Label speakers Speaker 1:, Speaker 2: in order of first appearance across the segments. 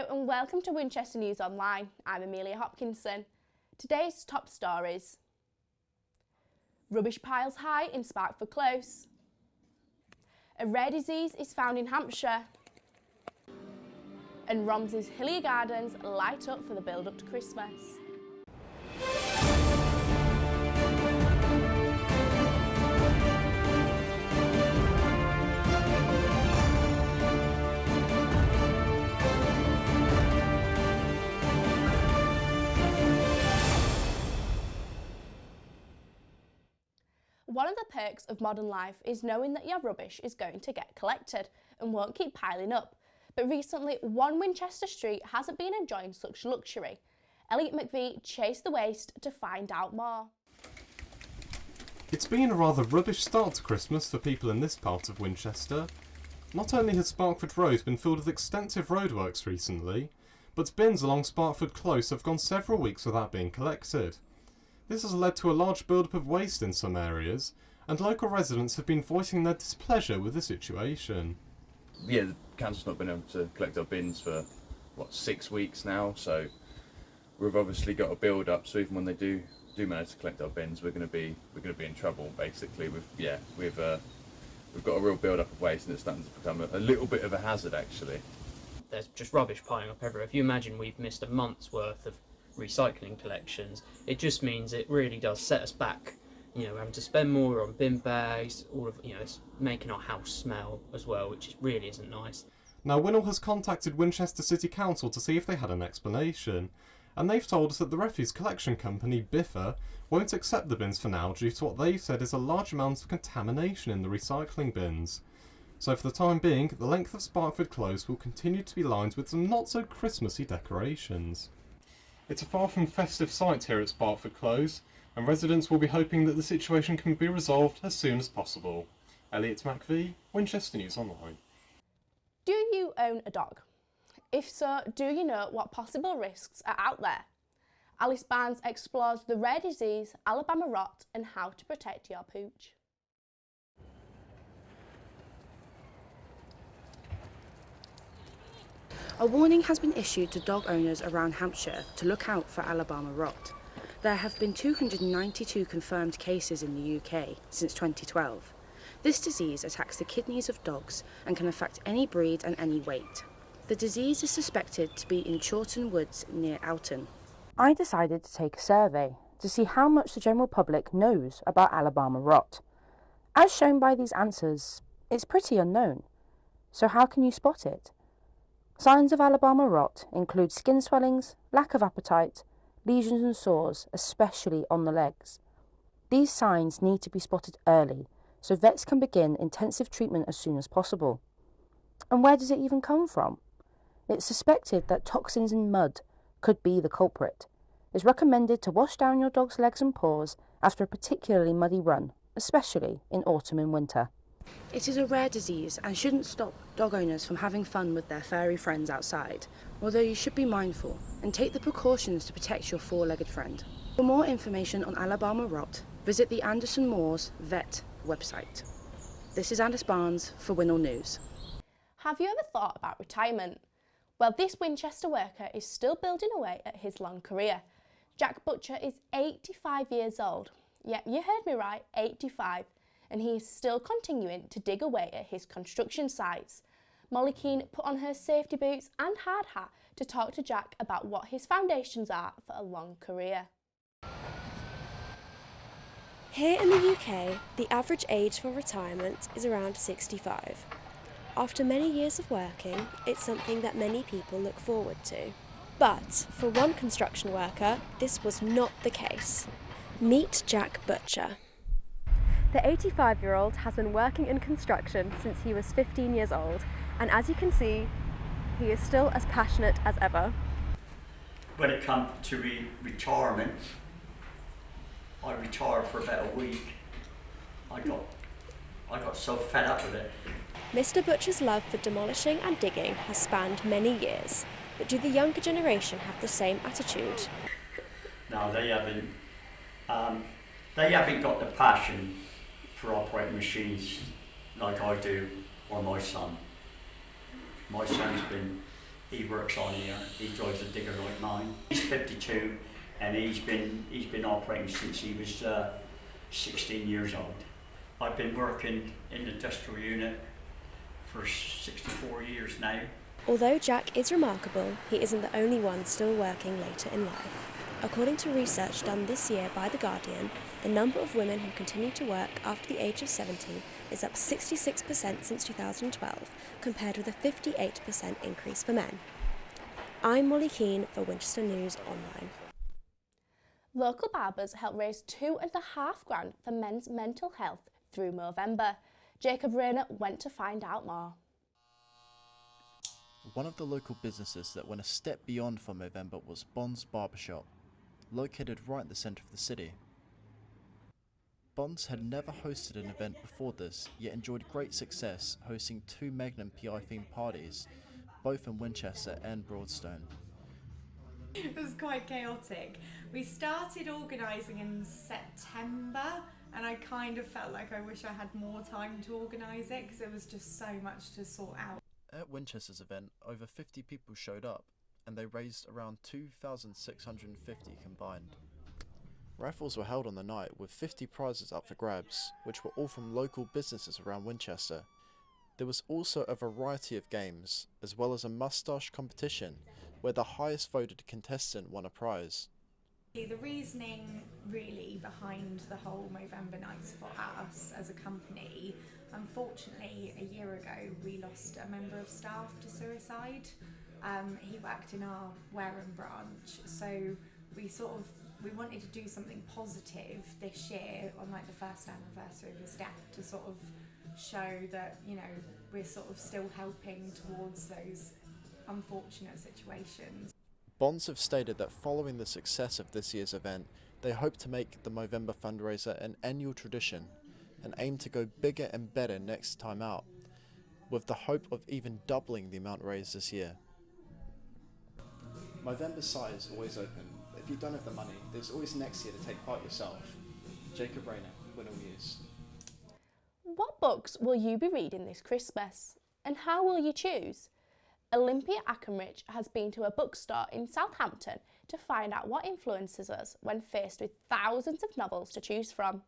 Speaker 1: and welcome to Winchester News Online. I'm Amelia Hopkinson. Today's top stories. Rubbish piles high in Sparkford Close. A rare disease is found in Hampshire. And Romsey's Hillier Gardens light up for the build-up to Christmas. One of the perks of modern life is knowing that your rubbish is going to get collected and won't keep piling up. But recently, one Winchester street hasn't been enjoying such luxury. Elliot McVie chased the waste to find out more.
Speaker 2: It's been a rather rubbish start to Christmas for people in this part of Winchester. Not only has Sparkford Road been filled with extensive roadworks recently, but bins along Sparkford Close have gone several weeks without being collected. This has led to a large build-up of waste in some areas, and local residents have been voicing their displeasure with the situation.
Speaker 3: Yeah, the council's not been able to collect our bins for, 6 weeks now, so we've obviously got a build-up, so even when they do manage to collect our bins, we're going to be in trouble, basically. We've got a real build-up of waste, and it's starting to become a little bit of a hazard, actually.
Speaker 4: There's just rubbish piling up everywhere. If you imagine we've missed a month's worth of recycling collections, it just means it really does set us back. We're having to spend more on bin bags, it's making our house smell as well, which really isn't nice.
Speaker 2: Now, WINOL has contacted Winchester City Council to see if they had an explanation, and they've told us that the refuse collection company, Biffa, won't accept the bins for now due to what they've said is a large amount of contamination in the recycling bins. So for the time being, the length of Sparkford Close will continue to be lined with some not so Christmassy decorations. It's a far from festive sight here at Sparkford Close, and residents will be hoping that the situation can be resolved as soon as possible. Elliot McVie, Winchester News Online.
Speaker 1: Do you own a dog? If so, do you know what possible risks are out there? Alice Barnes explores the rare disease, Alabama rot, and how to protect your pooch.
Speaker 5: A warning has been issued to dog owners around Hampshire to look out for Alabama rot. There have been 292 confirmed cases in the UK since 2012. This disease attacks the kidneys of dogs and can affect any breed and any weight. The disease is suspected to be in Chawton Woods near Alton. I decided to take a survey to see how much the general public knows about Alabama rot. As shown by these answers, it's pretty unknown. So how can you spot it? Signs of Alabama rot include skin swellings, lack of appetite, lesions and sores, especially on the legs. These signs need to be spotted early, so vets can begin intensive treatment as soon as possible. And where does it even come from? It's suspected that toxins in mud could be the culprit. It's recommended to wash down your dog's legs and paws after a particularly muddy run, especially in autumn and winter. It is a rare disease and shouldn't stop dog owners from having fun with their furry friends outside, although you should be mindful and take the precautions to protect your four-legged friend. For more information on Alabama rot, visit the Anderson Moores Vet website. This is Alice Barnes for WINOL News.
Speaker 1: Have you ever thought about retirement? Well, this Winchester worker is still building away at his long career. Jack Butcher is 85 years old. Yep, you heard me right, 85. And he is still continuing to dig away at his construction sites. Molly Keane put on her safety boots and hard hat to talk to Jack about what his foundations are for a long career.
Speaker 6: Here in the UK, the average age for retirement is around 65. After many years of working, it's something that many people look forward to. But for one construction worker, this was not the case. Meet Jack Butcher.
Speaker 7: The 85-year-old has been working in construction since he was 15 years old, and as you can see, he is still as passionate as ever.
Speaker 8: When it comes to retirement, I retired for about a week. I got so fed up with it.
Speaker 6: Mr. Butcher's love for demolishing and digging has spanned many years, but do the younger generation have the same attitude?
Speaker 8: No, they haven't got the passion for operating machines like I do, or my son. My son's been He works on here. He drives a digger like mine. He's 52, and he's been operating since he was 16 years old. I've been working in the industrial unit for 64 years now.
Speaker 6: Although Jack is remarkable, he isn't the only one still working later in life. According to research done this year by The Guardian, the number of women who continue to work after the age of 70 is up 66% since 2012, compared with a 58% increase for men. I'm Molly Keane for Winchester News Online.
Speaker 1: Local barbers helped raise £2,500 for men's mental health through Movember. Jacob Rayner went to find out more.
Speaker 9: One of the local businesses that went a step beyond for Movember was Bond's Barbershop, located right in the centre of the city. Bonds had never hosted an event before this, yet enjoyed great success hosting 2 Magnum PI themed parties, both in Winchester and Broadstone.
Speaker 10: It was quite chaotic. We started organising in September, and I kind of felt like I wish I had more time to organise it because there was just so much to sort out.
Speaker 9: At Winchester's event, over 50 people showed up, and they raised around $2,650 combined. Raffles were held on the night with 50 prizes up for grabs, which were all from local businesses around Winchester. There was also a variety of games, as well as a moustache competition, where the highest voted contestant won a prize.
Speaker 10: The reasoning really behind the whole Movember Nights for us as a company, unfortunately a year ago we lost a member of staff to suicide. He worked in our Wareham branch, so we wanted to do something positive this year on like the first anniversary of his death to sort of show that, you know, we're sort of still helping towards those unfortunate situations.
Speaker 9: Bonds have stated that following the success of this year's event, they hope to make the Movember fundraiser an annual tradition and aim to go bigger and better next time out, with the hope of even doubling the amount raised this year.
Speaker 11: Movember's site is always open. If you don't have the money, there's always next year to take part yourself. Jacob Rayner, WINOL News.
Speaker 1: What books will you be reading this Christmas? And how will you choose? Olympia Ackenrich has been to a bookstore in Southampton to find out what influences us when faced with thousands of novels to choose from.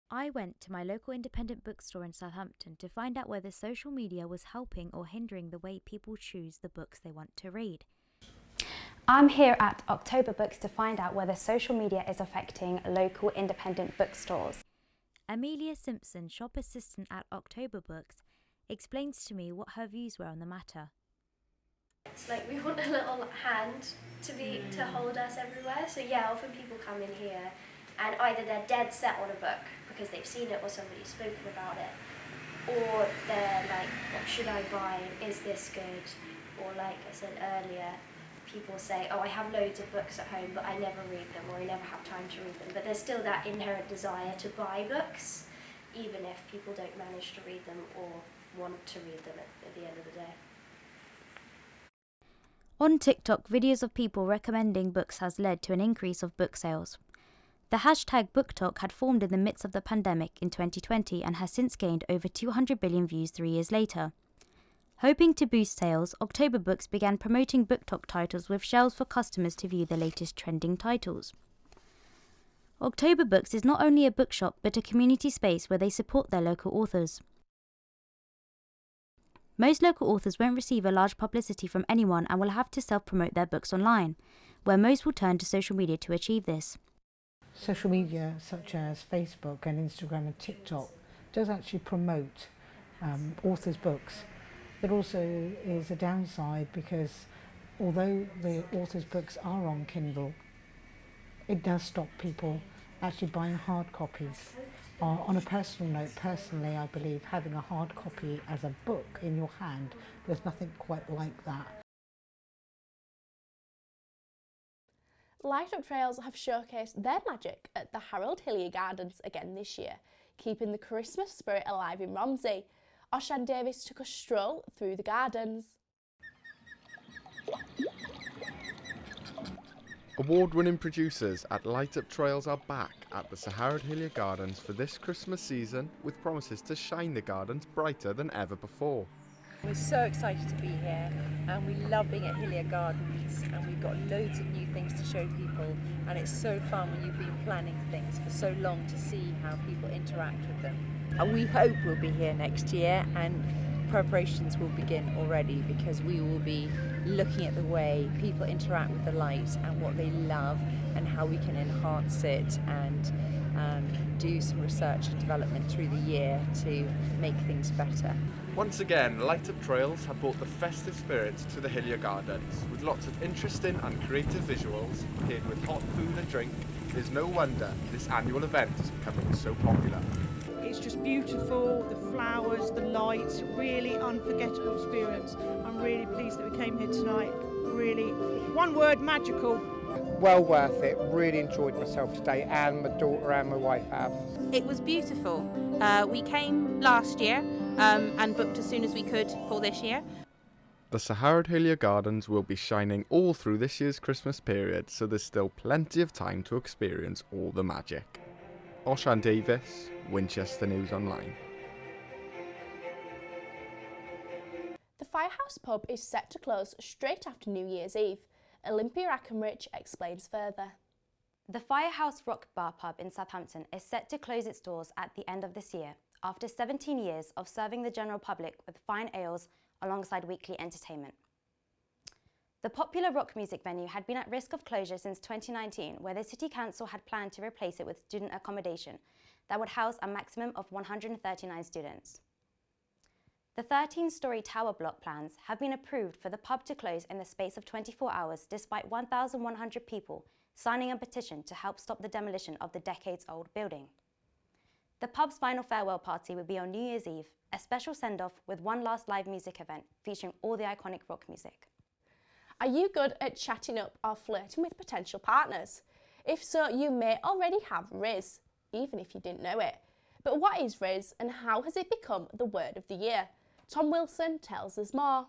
Speaker 12: I went to my local independent bookstore in Southampton to find out whether social media was helping or hindering the way people choose the books they want to read.
Speaker 13: I'm here at October Books to find out whether social media is affecting local independent bookstores.
Speaker 12: Amelia Simpson, shop assistant at October Books, explains to me what her views were on the matter.
Speaker 14: It's like we want a little hand to hold us everywhere. So yeah, often people come in here and either they're dead set on a book because they've seen it or somebody's spoken about it, or they're like, what should I buy? Is this good? Or like I said earlier, people say, oh, I have loads of books at home, but I never read them, or I never have time to read them. But there's still that inherent desire to buy books, even if people don't manage to read them or want to read them at the end of the day.
Speaker 12: On TikTok, videos of people recommending books has led to an increase of book sales. The hashtag BookTok had formed in the midst of the pandemic in 2020 and has since gained over 200 billion views 3 years later. Hoping to boost sales, October Books began promoting BookTok titles with shelves for customers to view the latest trending titles. October Books is not only a bookshop but a community space where they support their local authors. Most local authors won't receive a large publicity from anyone and will have to self-promote their books online, where most will turn to social media to achieve this.
Speaker 15: Social media such as Facebook and Instagram and TikTok does actually promote authors' books. There also is a downside because although the authors' books are on Kindle, it does stop people actually buying hard copies. On a personal note, personally I believe having a hard copy as a book in your hand, there's nothing quite like that.
Speaker 1: Light Up Trails have showcased their magic at the Harold Hillier Gardens again this year, keeping the Christmas spirit alive in Romsey. Oshan Davis took a stroll through the gardens.
Speaker 16: Award-winning producers at Light Up Trails are back at the Sir Harold Hillier Gardens for this Christmas season with promises to shine the gardens brighter than ever before.
Speaker 17: We're so excited to be here, and we love being at Hillier Gardens, and we've got loads of new things to show people, and it's so fun when you've been planning things for so long to see how people interact with them. And we hope we'll be here next year, and preparations will begin already, because we will be looking at the way people interact with the light and what they love and how we can enhance it, and do some research and development through the year to make things better.
Speaker 16: Once again, Light Up Trails have brought the festive spirit to the Hillier Gardens. With lots of interesting and creative visuals, paired with hot food and drink, it is no wonder this annual event is becoming so popular.
Speaker 18: It's just beautiful, the flowers, the lights, really unforgettable experience. I'm really pleased that we came here tonight. Really, one word, magical.
Speaker 19: Well worth it, really enjoyed myself today, and my daughter and my wife have.
Speaker 20: It was beautiful. We came last year and booked as soon as we could for this year.
Speaker 16: The Sahara Hillier Gardens will be shining all through this year's Christmas period, so there's still plenty of time to experience all the magic. Oshan Davis, Winchester News Online.
Speaker 1: The Firehouse pub is set to close straight after New Year's Eve. Olympia Ackenrich explains further.
Speaker 12: The Firehouse Rock Bar Pub in Southampton is set to close its doors at the end of this year, after 17 years of serving the general public with fine ales alongside weekly entertainment. The popular rock music venue had been at risk of closure since 2019, where the City Council had planned to replace it with student accommodation that would house a maximum of 139 students. The 13-storey tower block plans have been approved for the pub to close in the space of 24 hours, despite 1,100 people signing a petition to help stop the demolition of the decades-old building. The pub's final farewell party will be on New Year's Eve, a special send-off with one last live music event featuring all the iconic rock music.
Speaker 1: Are you good at chatting up or flirting with potential partners? If so, you may already have Riz, even if you didn't know it. But what is Riz, and how has it become the word of the year? Tom Wilson tells us more.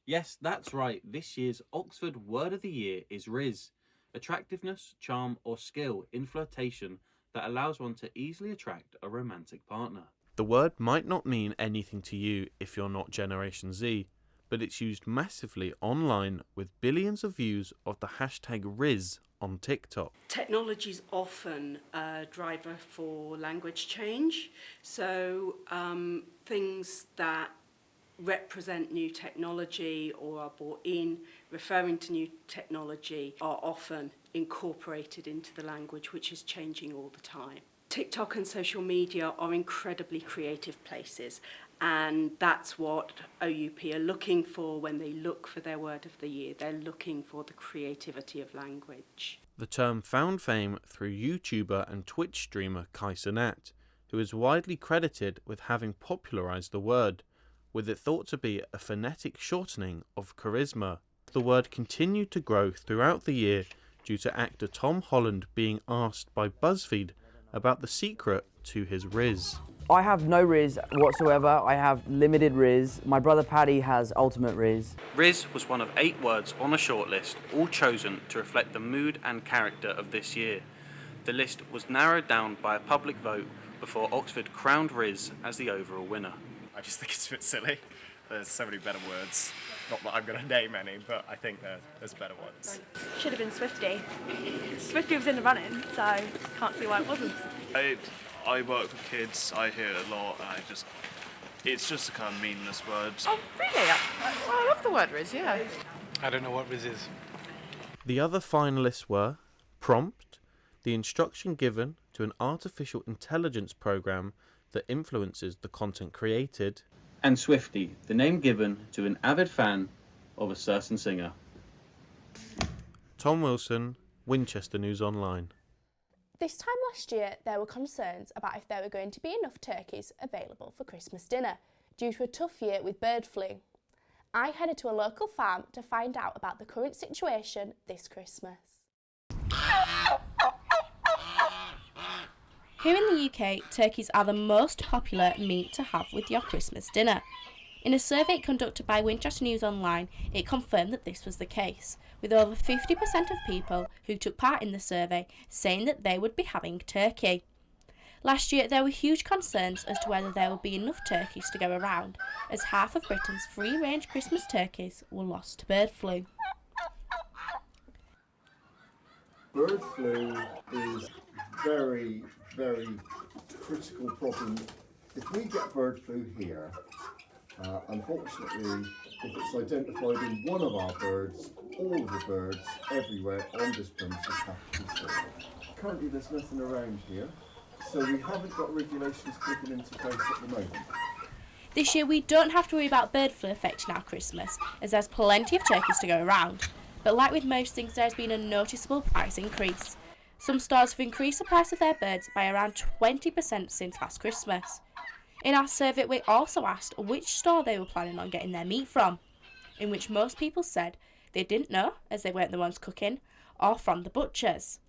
Speaker 21: Yes, that's right. This year's Oxford Word of the Year is Riz. Attractiveness, charm or skill in flirtation that allows one to easily attract a romantic partner.
Speaker 22: The word might not mean anything to you if you're not Generation Z, but it's used massively online with billions of views of the hashtag Riz on TikTok.
Speaker 23: Technology is often a driver for language change, so things that represent new technology or are brought in, referring to new technology, are often incorporated into the language, which is changing all the time. TikTok and social media are incredibly creative places, and that's what OUP are looking for when they look for their word of the year. They're looking for the creativity of language.
Speaker 22: The term found fame through YouTuber and Twitch streamer Kai Cenat, who is widely credited with having popularised the word, with it thought to be a phonetic shortening of charisma. The word continued to grow throughout the year due to actor Tom Holland being asked by BuzzFeed about the secret to his Riz.
Speaker 24: I have no Riz whatsoever. I have limited Riz. My brother Paddy has ultimate Riz.
Speaker 21: Riz was one of 8 words on a shortlist, all chosen to reflect the mood and character of this year. The list was narrowed down by a public vote before Oxford crowned Riz as the overall winner.
Speaker 25: I just think it's a bit silly. There's so many better words. Not that I'm going to name any, but I think there's better ones.
Speaker 7: Should have been Swifty. Swifty was in the running, so can't see why it wasn't.
Speaker 26: I work with kids, I hear it a lot, and it's just a kind of meaningless word.
Speaker 27: Oh, really? I love the word Riz, yeah.
Speaker 22: I don't know what Riz is. The other finalists were Prompt, the instruction given to an artificial intelligence program that influences the content created,
Speaker 21: and Swifty, the name given to an avid fan of a certain singer.
Speaker 22: Tom Wilson, Winchester News Online.
Speaker 1: This time last year, there were concerns about if there were going to be enough turkeys available for Christmas dinner due to a tough year with bird flu. I headed to a local farm to find out about the current situation this Christmas. Here in the UK, turkeys are the most popular meat to have with your Christmas dinner. In a survey conducted by Winchester News Online, it confirmed that this was the case, with over 50% of people who took part in the survey saying that they would be having turkey. Last year there were huge concerns as to whether there would be enough turkeys to go around, as half of Britain's free-range Christmas turkeys were lost to bird flu.
Speaker 2: Bird flu is very, very critical problem. If we get bird flu here, unfortunately, if it's identified in one of our birds, all of the birds everywhere on this premises have to be killed. Currently there's nothing around here, so we haven't got regulations clicking into place at the moment.
Speaker 1: This year we don't have to worry about bird flu affecting our Christmas, as there's plenty of turkeys to go around. But like with most things, there has been a noticeable price increase. Some stores have increased the price of their birds by around 20% since last Christmas. In our survey, we also asked which store they were planning on getting their meat from, in which most people said they didn't know, as they weren't the ones cooking, or from the butchers.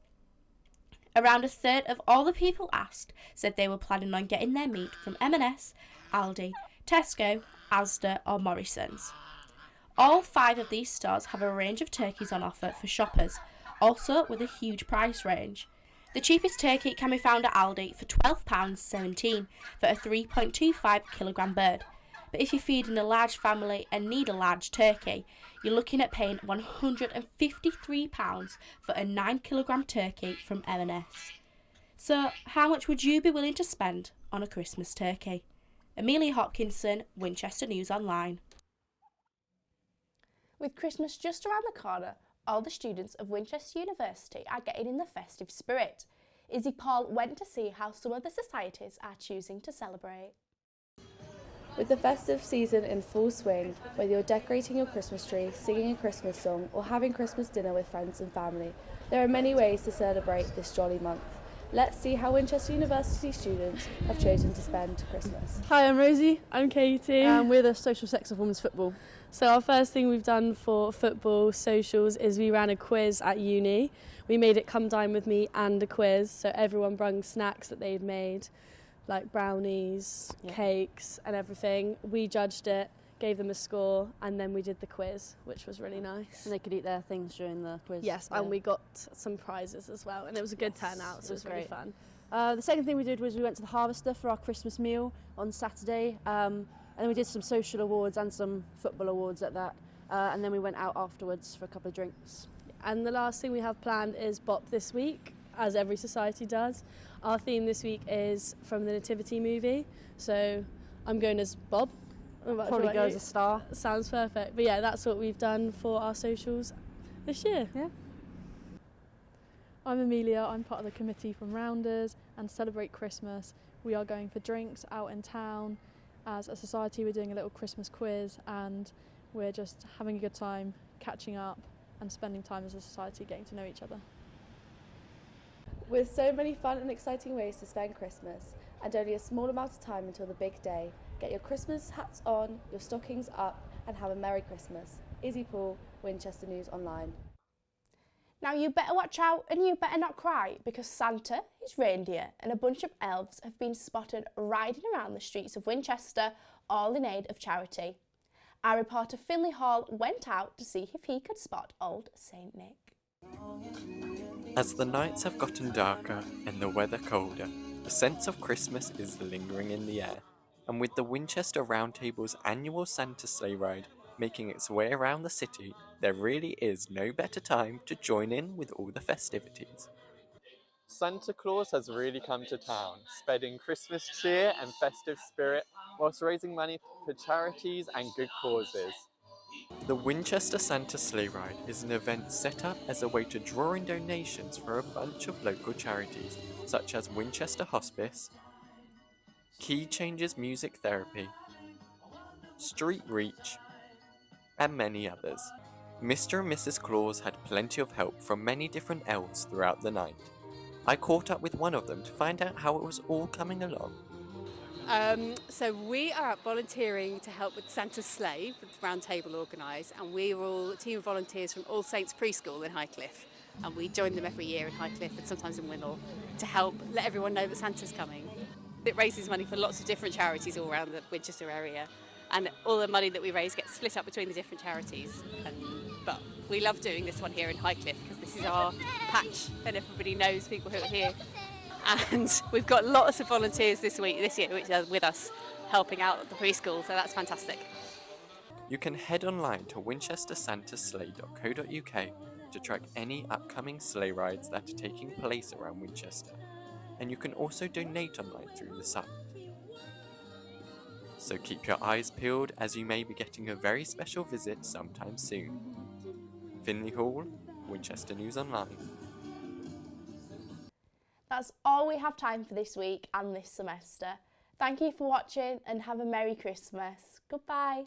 Speaker 1: Around a third of all the people asked said they were planning on getting their meat from M&S, Aldi, Tesco, Asda or Morrison's. All 5 of these stores have a range of turkeys on offer for shoppers, also with a huge price range. The cheapest turkey can be found at Aldi for £12.17 for a 3.25 kilogram bird. But if you're feeding a large family and need a large turkey, you're looking at paying £153 for a 9 kilogram turkey from M&S. So, how much would you be willing to spend on a Christmas turkey? Amelia Hopkinson, Winchester News Online. With Christmas just around the corner, all the students of Winchester University are getting in the festive spirit. Izzy Paul went to see how some of the societies are choosing to celebrate.
Speaker 3: With the festive season in full swing, whether you're decorating your Christmas tree, singing a Christmas song or having Christmas dinner with friends and family, there are many ways to celebrate this jolly month. Let's see how Winchester University students have chosen to spend Christmas.
Speaker 4: Hi, I'm Rosie. I'm Katie. And we're the social sex of women's football. So our first thing we've done for football socials is we ran a quiz at uni. We made it come dine with me and a quiz, so everyone brought snacks that they'd made, like brownies, cakes and everything. We judged it, gave them a score, and then we did the quiz, which was really nice.
Speaker 5: And they could eat their things during the quiz.
Speaker 4: Yes, and we got some prizes as well, and it was a good turnout, so it was really fun.
Speaker 5: The second thing we did was we went to the Harvester for our Christmas meal on Saturday, and then we did some social awards and some football awards at that, and then we went out afterwards for a couple of drinks.
Speaker 4: And the last thing we have planned is BOP this week, as every society does. Our theme this week is from the Nativity movie, so I'm going as Bob.
Speaker 5: Probably go as a star.
Speaker 4: Sounds perfect. But yeah, that's what we've done for our socials this year.
Speaker 5: Yeah.
Speaker 6: I'm Amelia, I'm part of the committee from Rounders, and to celebrate Christmas we are going for drinks out in town. As a society we're doing a little Christmas quiz and we're just having a good time, catching up and spending time as a society getting to know each other.
Speaker 3: With so many fun and exciting ways to spend Christmas and only a small amount of time until the big day, get your Christmas hats on, your stockings up and have a Merry Christmas. Izzy Paul, Winchester News Online.
Speaker 1: Now you better watch out and you better not cry, because Santa, his reindeer and a bunch of elves have been spotted riding around the streets of Winchester, all in aid of charity. Our reporter Finlay Hall went out to see if he could spot old Saint Nick.
Speaker 8: As the nights have gotten darker and the weather colder, the sense of Christmas is lingering in the air. And with the Winchester Roundtable's annual Santa sleigh ride making its way around the city, there really is no better time to join in with all the festivities.
Speaker 10: Santa Claus has really come to town, spreading Christmas cheer and festive spirit whilst raising money for charities and good causes.
Speaker 8: The Winchester Santa Sleigh Ride is an event set up as a way to draw in donations for a bunch of local charities, such as Winchester Hospice, Key Changes Music Therapy, Street Reach, and many others. Mr. and Mrs. Claus had plenty of help from many different elves throughout the night. I caught up with one of them to find out how it was all coming along.
Speaker 28: So we are out volunteering to help with Santa's Sleigh, with the Round Table organised, and we're all a team of volunteers from All Saints Preschool in Highcliffe, and we join them every year in Highcliffe and sometimes in WINOL to help let everyone know that Santa's coming. It raises money for lots of different charities all around the Winchester area, and all the money that we raise gets split up between the different charities. But we love doing this one here in Highcliffe because this is our patch and everybody knows people who are here. and we've got lots of volunteers this year, which are with us helping out at the preschool, so that's fantastic.
Speaker 8: You can head online to winchestersantasleigh.co.uk to track any upcoming sleigh rides that are taking place around Winchester, and you can also donate online through the site. So keep your eyes peeled as you may be getting a very special visit sometime soon. Finley Hall, Winchester News Online.
Speaker 1: That's all we have time for this week and this semester. Thank you for watching and have a Merry Christmas. Goodbye.